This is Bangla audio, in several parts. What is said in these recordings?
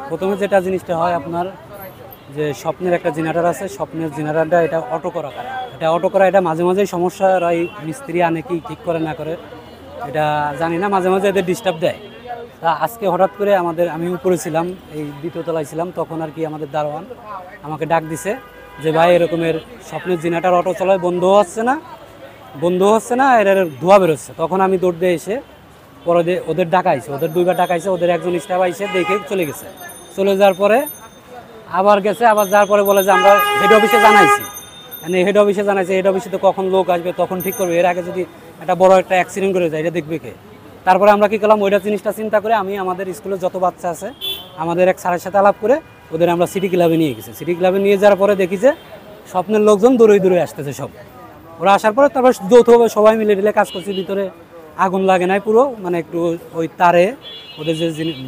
প্রথমে যেটা জিনিসটা হয় আপনার যে স্বপ্নের একটা জেনারেটর আছে, স্বপ্নের জেনারেটরটা এটা অটো করা, এটা মাঝে মাঝেই সমস্যা হয়। মিস্ত্রি আনে কি ঠিক করে না করে এটা জানি না, মাঝে মাঝে এদের ডিস্টার্ব দেয়। তা আজকে হঠাৎ করে আমি উপরে ছিলাম, এই দ্বিতীয় তলায় ছিলাম, তখন আর কি আমাদের দারোয়ান আমাকে ডাক দিছে যে ভাই এরকমের স্বপ্নের জেনারেটর অটো চলায় বন্ধ হচ্ছে না, এর ধোঁয়া বেরোচ্ছে। তখন আমি দৌড় দিয়ে এসে পরে ওদের ডাকাইছে, ওদের দুইবার ডাকাইছে, ওদের একজন স্টাফ আইসে দেখে চলে যাওয়ার পরে আবার যাওয়ার পরে বলে যে আমরা হেড অফিসে জানাইছি। হেড অফিসে তো কখন লোক আসবে তখন ঠিক করবে, এর আগে যদি একটা বড় একটা অ্যাক্সিডেন্ট করে যায় এটা দেখবে কে। তারপরে আমরা কী করলাম, ওইটা জিনিসটা চিন্তা করে আমি আমাদের স্কুলে যত বাচ্চা আছে আমাদের এক স্যারের সাথে আলাপ করে ওদের আমরা সিটি ক্লাবে নিয়ে গেছি। সিটি ক্লাবে নিয়ে যাওয়ার পরে দেখি যে স্বপ্নের লোকজন দূরে আসতেছে সব। ওরা আসার পরে তারপর যৌথভাবে সবাই মিলে কাজ করছি। ভিতরে আগুন লাগে নাই পুরো, মানে একটু ওই তারে ওদের যে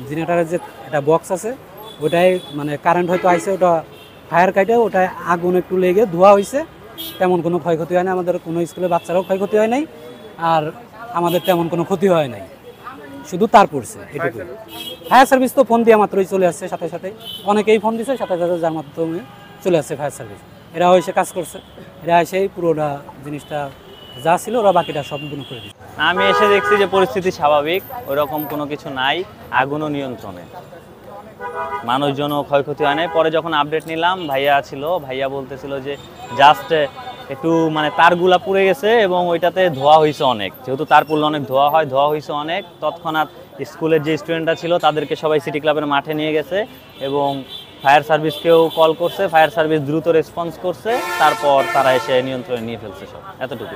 জেনারেটারের যে একটা বক্স আছে ওটাই মানে কারেন্ট হয়তো আইছে, ওটা ফায়ার কাটে ওটায় আগুন একটু লেগে ধোয়া হয়েছে। তেমন কোনো ক্ষয়ক্ষতি হয় না, আমাদের কোনো স্কুলের বাচ্চারাও ক্ষয়ক্ষতি হয় নাই, আর আমাদের তেমন কোনো ক্ষতি হয় নাই, শুধু তার পড়ছে এটুকু। ফায়ার সার্ভিস তো ফোন দিয়ে মাত্রই চলে আসছে, সাথে অনেকেই ফোন দিচ্ছে, সাথে যার মাধ্যমে চলে আসছে ফায়ার সার্ভিস। এরা এসে কাজ করছে, এরা এসেই পুরোটা জিনিসটা যা ছিল ওরা বাকিটা সম্পূর্ণ করে দিচ্ছে। আমি এসে দেখছি যে পরিস্থিতি স্বাভাবিক, ওইরকম কোনো কিছু নাই, আগুনও নিয়ন্ত্রণে, মানুষজনও ক্ষয়ক্ষতি হয় নাই। পরে যখন আপডেট নিলাম, ভাইয়া বলতেছিল যে জাস্ট একটু মানে তারগুলা পুড়ে গেছে এবং ওইটাতে ধোয়া হয়েছে অনেক, যেহেতু তার পুড়লে অনেক ধোয়া হয়েছে অনেক। তৎক্ষণাৎ স্কুলের যে স্টুডেন্টরা ছিল তাদেরকে সবাই সিটি ক্লাবের মাঠে নিয়ে গেছে এবং ফায়ার সার্ভিসকেও কল করছে, ফায়ার সার্ভিস দ্রুত রেসপন্স করছে, তারপর তারা এসে নিয়ন্ত্রণে নিয়ে ফেলছে সব, এতটুকু।